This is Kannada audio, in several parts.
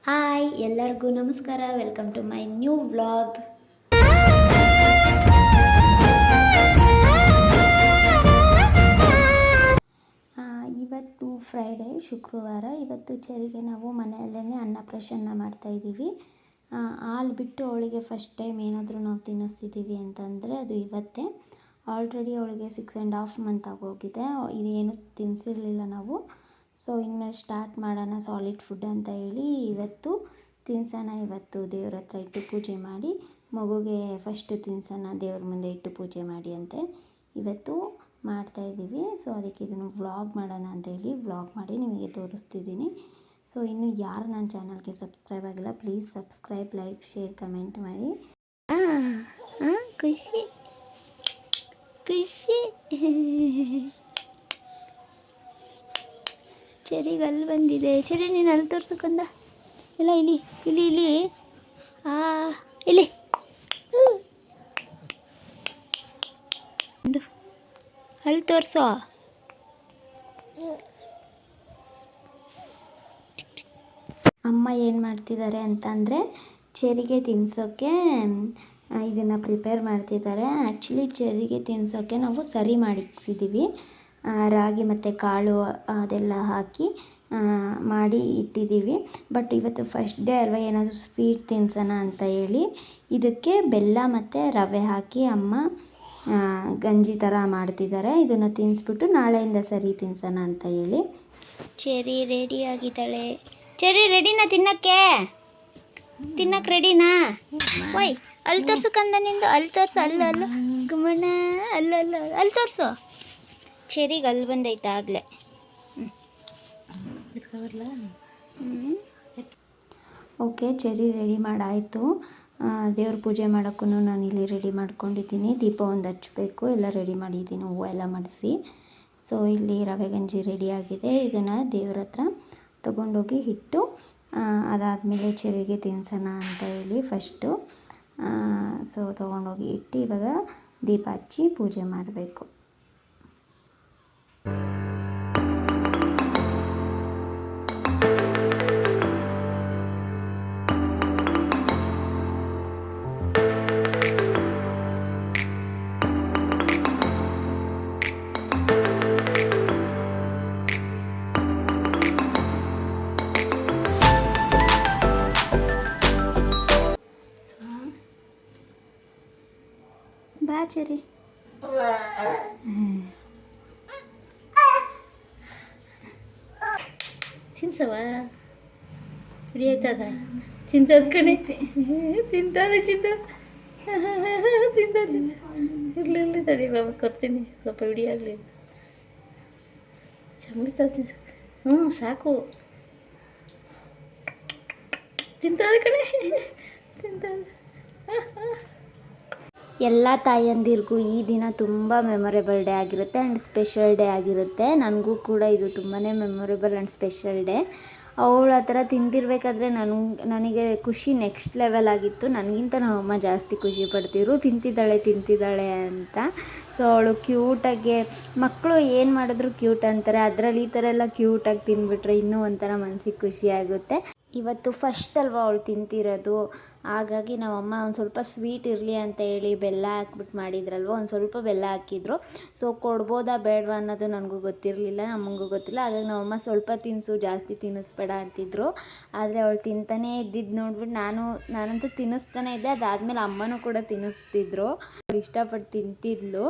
ಹಾಯ್ ಎಲ್ಲರಿಗೂ ನಮಸ್ಕಾರ. Welcome to my new vlog. ಇವತ್ತು ಫ್ರೈಡೇ, ಶುಕ್ರವಾರ. ಇವತ್ತು ಚರಿಗೆ ನಾವು ಮನೆಯಲ್ಲೇ ಅನ್ನಪ್ರಾಶನ ಮಾಡ್ತಾಯಿದ್ದೀವಿ. ಹಾಲು ಬಿಟ್ಟು ಅವಳಿಗೆ ಫಸ್ಟ್ ಟೈಮ್ ಏನಾದರೂ ನಾವು ತಿನ್ನಿಸ್ತಿದ್ದೀವಿ ಅಂತಂದರೆ ಅದು ಇವತ್ತೇ. ಆಲ್ರೆಡಿ ಅವಳಿಗೆ 6.5 ಮಂತ್ ಆಗೋಗಿದೆ. ಇದೇನು ತಿನ್ನಿಸಿರಲಿಲ್ಲ ನಾವು. ಸೊ ಇನ್ಮೇಲೆ ಸ್ಟಾರ್ಟ್ ಮಾಡೋಣ ಸಾಲಿಡ್ ಫುಡ್ ಅಂತ ಹೇಳಿ ಇವತ್ತು ತಿನ್ಸೋಣ. ಇವತ್ತು ದೇವ್ರ ಹತ್ರ ಇಟ್ಟು ಪೂಜೆ ಮಾಡಿ ಮಗುಗೆ ಫಸ್ಟ್ ತಿನ್ಸೋಣ, ದೇವ್ರ ಮುಂದೆ ಇಟ್ಟು ಪೂಜೆ ಮಾಡಿ ಅಂತೆ ಇವತ್ತು ಮಾಡ್ತಾಯಿದ್ದೀವಿ. ಸೊ ಅದಕ್ಕೆ ಇದನ್ನು ವ್ಲಾಗ್ ಮಾಡೋಣ ಅಂತ ಹೇಳಿ ವ್ಲಾಗ್ ಮಾಡಿ ನಿಮಗೆ ತೋರಿಸ್ತಿದ್ದೀನಿ. ಸೊ ಇನ್ನು ಯಾರು ನನ್ನ ಚಾನಲ್ಗೆ ಸಬ್ಸ್ಕ್ರೈಬ್ ಆಗಿಲ್ಲ, please subscribe, like, share, comment ಮಾಡಿ. ಖುಷಿ ಖುಷಿ ಚೆರಿಗೆ ಅಲ್ಲಿ ಬಂದಿದೆ. ಚೆರಿ ನೀನು ಅಲ್ಲಿ ತೋರ್ಸಕ್ಕಂದ ಇಲ್ಲ, ಇಲ್ಲಿ ಇಲ್ಲಿ ಇಲ್ಲಿ ಇಲ್ಲಿ ಅಲ್ಲಿ ತೋರಿಸೋ. ಅಮ್ಮ ಏನು ಮಾಡ್ತಿದ್ದಾರೆ ಅಂತ ಅಂದರೆ ಚೆರಿಗೆ ತಿನ್ಸೋಕ್ಕೆ ಇದನ್ನು ಪ್ರಿಪೇರ್ ಮಾಡ್ತಿದ್ದಾರೆ. ಆ್ಯಕ್ಚುಲಿ ಚೆರಿಗೆ ತಿನ್ಸೋಕ್ಕೆ ನಾವು ಸರಿ ಮಾಡಿಸಿದ್ದೀವಿ. ರಾಗಿ ಮತ್ತು ಕಾಳು ಅದೆಲ್ಲ ಹಾಕಿ ಮಾಡಿ ಇಟ್ಟಿದ್ದೀವಿ. ಬಟ್ ಇವತ್ತು ಫಸ್ಟ್ ಡೇ ಅಲ್ವಾ, ಏನಾದರೂ ಸ್ವೀಟ್ ತಿನ್ಸೋಣ ಅಂತ ಹೇಳಿ ಇದಕ್ಕೆ ಬೆಲ್ಲ ಮತ್ತು ರವೆ ಹಾಕಿ ಅಮ್ಮ ಗಂಜಿ ಥರ ಮಾಡ್ತಿದ್ದಾರೆ. ಇದನ್ನು ತಿನ್ನಿಸ್ಬಿಟ್ಟು ನಾಳೆಯಿಂದ ಸರಿ ತಿನ್ಸೋಣ ಅಂತ ಹೇಳಿ. ಚೆರಿ ರೆಡಿ ಆಗಿದ್ದಾಳೆ. ಚೆರಿ ರೆಡಿನಾ ತಿನ್ನಕ್ಕೆ ರೆಡಿನಾ? ಓಯ್ ಅಲ್ಲಿ ತೋರ್ಸಕ್ಕಂದ ನಿಂದು, ಅಲ್ಲಿ ತೋರಿಸು. ಅಲ್ಲ ಗುಮ್ಮಣ್ಣ, ಅಲ್ಲಿ ತೋರಿಸು. ಚೆರಿಗೆ ಅಲ್ಲಿ ಬಂದೈತೆ ಆಗಲೇ. ಓಕೆ, ಚೆರಿ ರೆಡಿ ಮಾಡಾಯಿತು. ದೇವ್ರ ಪೂಜೆ ಮಾಡೋಕ್ಕೂ ನಾನು ಇಲ್ಲಿ ರೆಡಿ ಮಾಡ್ಕೊಂಡಿದ್ದೀನಿ. ದೀಪ ಒಂದು ಹಚ್ಚಬೇಕು, ಎಲ್ಲ ರೆಡಿ ಮಾಡಿದ್ದೀನಿ, ಹೂವು ಎಲ್ಲ ಮಾಡಿಸಿ. ಸೊ ಇಲ್ಲಿ ರವೆ ಗಂಜಿ ರೆಡಿಯಾಗಿದೆ. ಇದನ್ನು ದೇವ್ರ ಹತ್ರ ತೊಗೊಂಡೋಗಿ ಇಟ್ಟು ಅದಾದಮೇಲೆ ಚೆರಿಗೆ ತಿನ್ಸೋಣ ಅಂತ ಹೇಳಿ ಫಸ್ಟು ತೊಗೊಂಡೋಗಿ ಇಟ್ಟು ಇವಾಗ ದೀಪ ಹಚ್ಚಿ ಪೂಜೆ ಮಾಡಬೇಕು. ಬಾ ಚೆರಿ. ತಿನ್ಸವ ಹಿಡಿಯೈತದ ತಿಂತದ ಕಣೆ, ತಿಂತದ ಇರಲಿ ತಡಿ ಬಾಬಾ ಕೊಡ್ತೀನಿ, ಸ್ವಲ್ಪ ಹಿಡಿಯಾಗಲಿ. ಚಂಬಿಡ್ತದ ಸಾಕು. ತಿಂತದ ಕಣೆ, ತಿಂತದ. ಎಲ್ಲ ತಾಯಂದಿರಿಗೂ ಈ ದಿನ ತುಂಬ ಮೆಮೊರೇಬಲ್ ಡೇ ಆಗಿರುತ್ತೆ ಆ್ಯಂಡ್ ಸ್ಪೆಷಲ್ ಡೇ ಆಗಿರುತ್ತೆ. ನನಗೂ ಕೂಡ ಇದು ತುಂಬಾ ಮೆಮೊರೇಬಲ್ ಆ್ಯಂಡ್ ಸ್ಪೆಷಲ್ ಡೇ. ಅವಳು ಆ ಥರ ತಿಂತಿರ್ಬೇಕಾದ್ರೆ ನನಗೆ ಖುಷಿ ನೆಕ್ಸ್ಟ್ ಲೆವೆಲ್ ಆಗಿತ್ತು. ನನಗಿಂತ ನಮ್ಮಮ್ಮ ಜಾಸ್ತಿ ಖುಷಿ ಪಡ್ತಿದ್ರು, ತಿಂತಿದ್ದಾಳೆ ಅಂತ. ಸೊ ಅವಳು ಕ್ಯೂಟಾಗಿ, ಮಕ್ಕಳು ಏನು ಮಾಡಿದ್ರು ಕ್ಯೂಟ್ ಅಂತಾರೆ, ಅದರಲ್ಲಿ ಈ ಥರ ಎಲ್ಲ ಕ್ಯೂಟಾಗಿ ತಿಂದ್ಬಿಟ್ರೆ ಇನ್ನೂ ಒಂಥರ ಮನಸ್ಸಿಗೆ ಖುಷಿ ಆಗುತ್ತೆ. ಇವತ್ತು ಫಸ್ಟ್ ಅಲ್ವಾ ಅವಳು ತಿಂತಿರೋದು, ಹಾಗಾಗಿ ನಮ್ಮಮ್ಮ ಒಂದು ಸ್ವಲ್ಪ ಸ್ವೀಟ್ ಇರಲಿ ಅಂತ ಹೇಳಿ ಬೆಲ್ಲ ಹಾಕ್ಬಿಟ್ಟು ಮಾಡಿದ್ರಲ್ವ, ಒಂದು ಸ್ವಲ್ಪ ಬೆಲ್ಲ ಹಾಕಿದ್ರು. ಸೊ ಕೊಡ್ಬೋದಾ ಬೇಡವಾ ಅನ್ನೋದು ನನಗೂ ಗೊತ್ತಿರಲಿಲ್ಲ, ನಮಗೂ ಗೊತ್ತಿಲ್ಲ. ಹಾಗಾಗಿ ನಮ್ಮಮ್ಮ ಸ್ವಲ್ಪ ತಿನ್ನಿಸು, ಜಾಸ್ತಿ ತಿನ್ನಿಸ್ಬೇಡ ಅಂತಿದ್ರು. ಆದರೆ ಅವಳು ತಿಂತಾನೇ ಇದ್ದಿದ್ದು ನೋಡ್ಬಿಟ್ಟು ನಾನಂತೂ ತಿನ್ನಿಸ್ತಾನೆ ಇದ್ದೆ. ಅದಾದಮೇಲೆ ಅಮ್ಮನೂ ಕೂಡ ತಿನ್ನಿಸ್ತಿದ್ರು, ಅವ್ರು ಇಷ್ಟಪಟ್ಟು ತಿಂತಿದ್ಲು.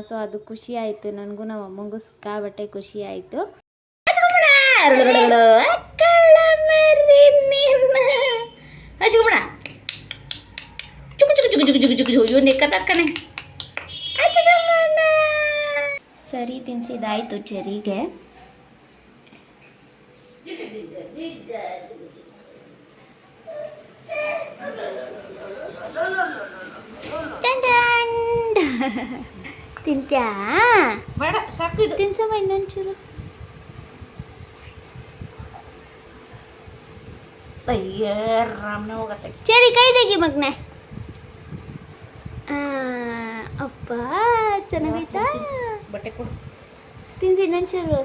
ಸೊ ಅದು ಖುಷಿ ಆಯಿತು ನನಗೂ, ನಮ್ಮ ಅಮ್ಮಂಗೂ ಸಿಕ್ಕಾಬಟ್ಟೆ ಖುಷಿ ಆಯಿತು. ಸರಿ ತಿನ್ಸಿದಾಯ್ತು ಚೆರಿಗೆ. ತಿಂತ್ಯಾ? ಬೇಡ ಸಾಕು, ಇದು ತಿನ್ಸಮ್ಮ ಇನ್ನೊಂಚೂರು. ಅಯ್ಯೋ ರಾಮನ ಹೋಗತ್ತೆ. ಚೆರಿ ಕೈ ತೆಗಿ ಮಗ್ನೆ. ಅಪ್ಪ ಚೆನ್ನಾಗೈತಾ? ಬಟ್ಟೆ ಕೊಡು. ತಿಂದು ಇನ್ನೊಂಚೂರು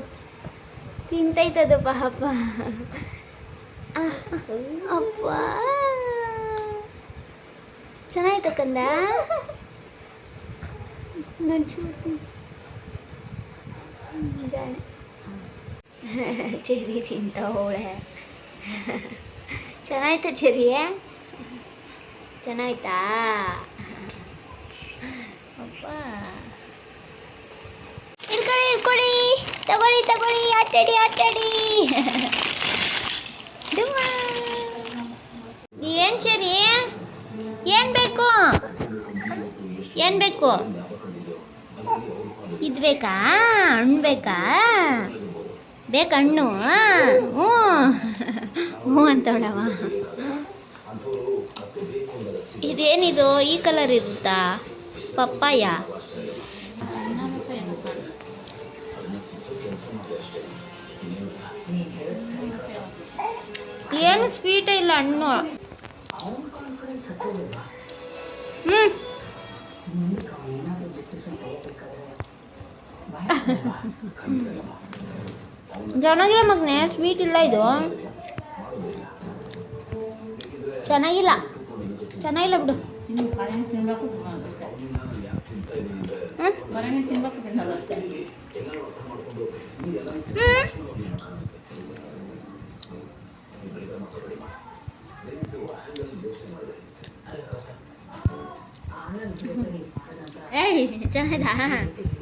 ತಿಂತೈತದು ಪಾಪ. ಅಪ್ಪ ಚೆನ್ನಾಯ್ತ ಕಂದ ಜಾಣೆ ಚೆರಿ ತಿಂತವಳೆ ಚೆನ್ನಾಯ್ತಾ ಚೆರಿ ಚೆನ್ನಾಯ್ತಾ ಅಪ್ಪ ಇಟ್ಕೊಳ್ಳಿ ತಗೊಳ್ಳಿ ಆಟಾಡಿ ಏನು ಚೆರಿ ಏನು ಬೇಕು ಇದು ಬೇಕಾ ಹಣ್ಣು ಬೇಕಾ ಹಣ್ಣು ಹ್ಞೂ ಅಂತವಳವ ಇದೇನಿದು ಈ ಕಲರ್ ಇರುತ್ತಾ ಪಪ್ಪಾಯ ಏನು ಸ್ವೀಟ್ ಇಲ್ಲ ಹಣ್ಣು ಚೆನ್ನಾಗಿಲ್ಲ ಮಗನೆ ಸ್ವೀಟ್ ಇಲ್ಲ ಇದು ಚೆನ್ನಾಗಿಲ್ಲ ಬಿಡು ಏಯ್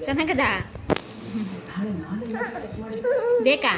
ಚೆನ್ನಾಗದ ಬೇಕಾ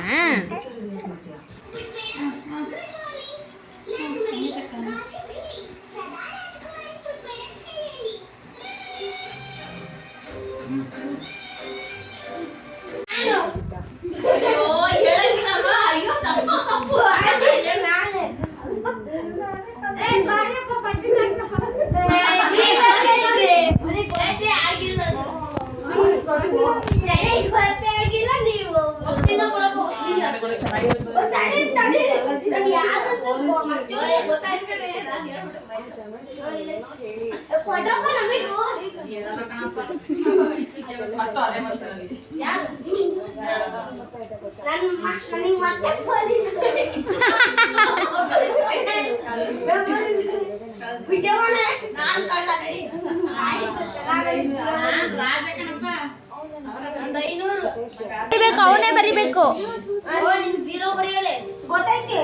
ಅವನೇ ಬರಿಬೇಕು ಗೊತ್ತೈತಿ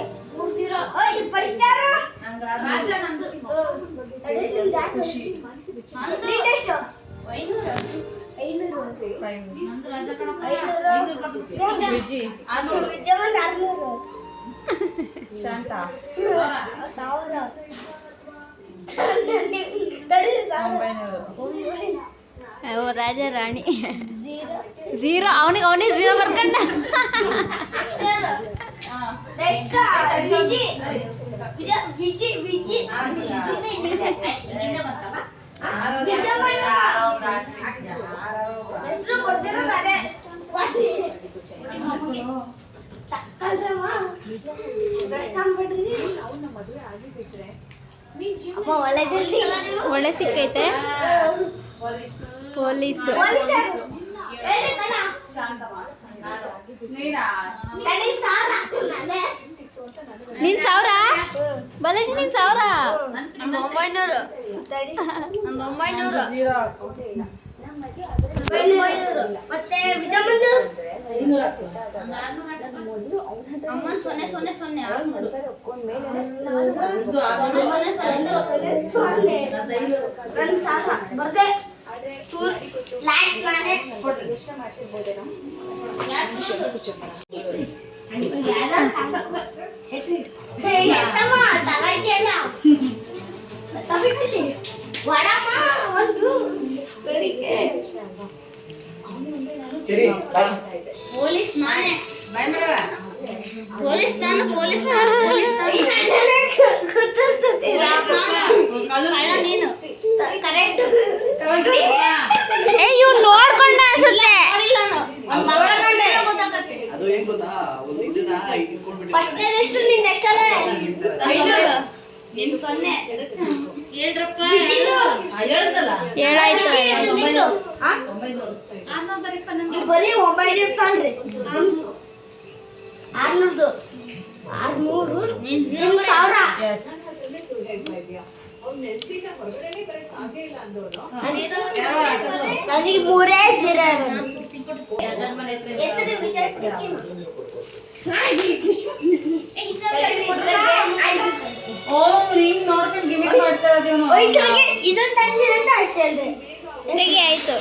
ರಾಜ ರಾಣಿ ಝೀರೋ ಅವನಿಗೆ ಝೀರೋ ಬರ್ಕಂಡ ಒಳ್ಳೆ ಸಿಕ್ಕೈತೆ ಪೊಲೀಸ್ ನೀನ್ 1000 ಬಾಲಾಜಿ ನೀನ್ 1000 900 ಮತ್ತೆ ವಿಜಯಮಂದು ಅಮ್ಮ 000 ಬರ್ದೆ ಲಾಸ್ಟ್ ಮಾನೆ ಎಷ್ಟು ಮಾಡ್ತಿರಬಹುದೇನೋ ಎತ್ತಮ್ಮ ತಲಾಯ್ಕೆಲ್ಲ ತಬಿಟ್ಟಿಲಿ ವಡಮ್ಮ ಒಂದು ಬೆಳಿಗ್ಗೆ ಸರಿ ಪೊಲೀಸ್ ನಾನೇ ಬೈ ಮಾಡವ ಪೊಲೀಸ್ ನಾನು ಕಳ್ಳ ನೀನು ಕರೆಕ್ಟ್ ಏ ಇವ್ ನೋಡ್ಕೊಂಡ ಅನ್ಸುತ್ತೆ ಅದು ಏನ್ ಗೊತ್ತಾ ಒಂದು ಇದನ್ನ ಇಟ್ಕೊಂಡ್ಬಿಟ್ಟು ಫಸ್ಟ್ ಎಷ್ಟು ನಿನ್ನ ಎಷ್ಟಲ್ಲ 500 ನೀನು 0 ಹೇಳ್ರಪ್ಪ ಹೇಳ್ತಲ್ಲ ಹೇಳಾಯ್ತು 900 900 ಬರೀ 900 ತಾಳ್ರಿ 600 ನನಗೆ ಮೂರೇ ಜೀರೋ ಇದೊಂದು ತಂದಿರಂತ ಅಷ್ಟೇ ಅಲ್ರಿ ತೆಗಿ ಆಯ್ತು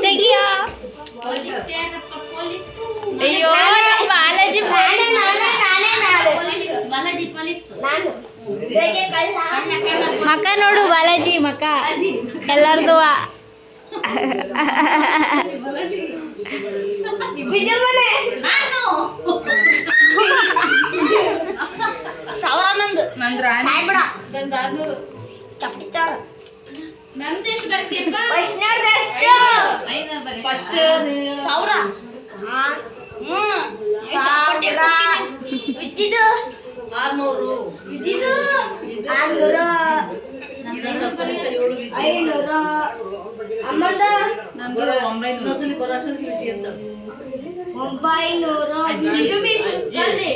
ತೆಗಿಯೋ ಅಯ್ಯೋ ಬಾಲಾಜಿ ಮಕ ನೋಡು ಬಾಲಾಜಿ ಮಕ ಎಲ್ಲಾರ್ದು ಸಾವಿರ ಸಾಯ್ಬಿಡ ನಂದೆಷ್ಟು ಬರ್ತೀಯಪ್ಪ ಸಾವಿರ ವಿಜಿದು 600 ವಿಜಿದು 600 500 ಅಮ್ಮಂದ ನಂದು 900 ಬರೋಷ್ಟೊತ್ತಿಗೆ ಬಿಟ್ಟಿ ಅಂತ 900 ವಿಜಿದು ಮೀಸು ಬರ್ರಿ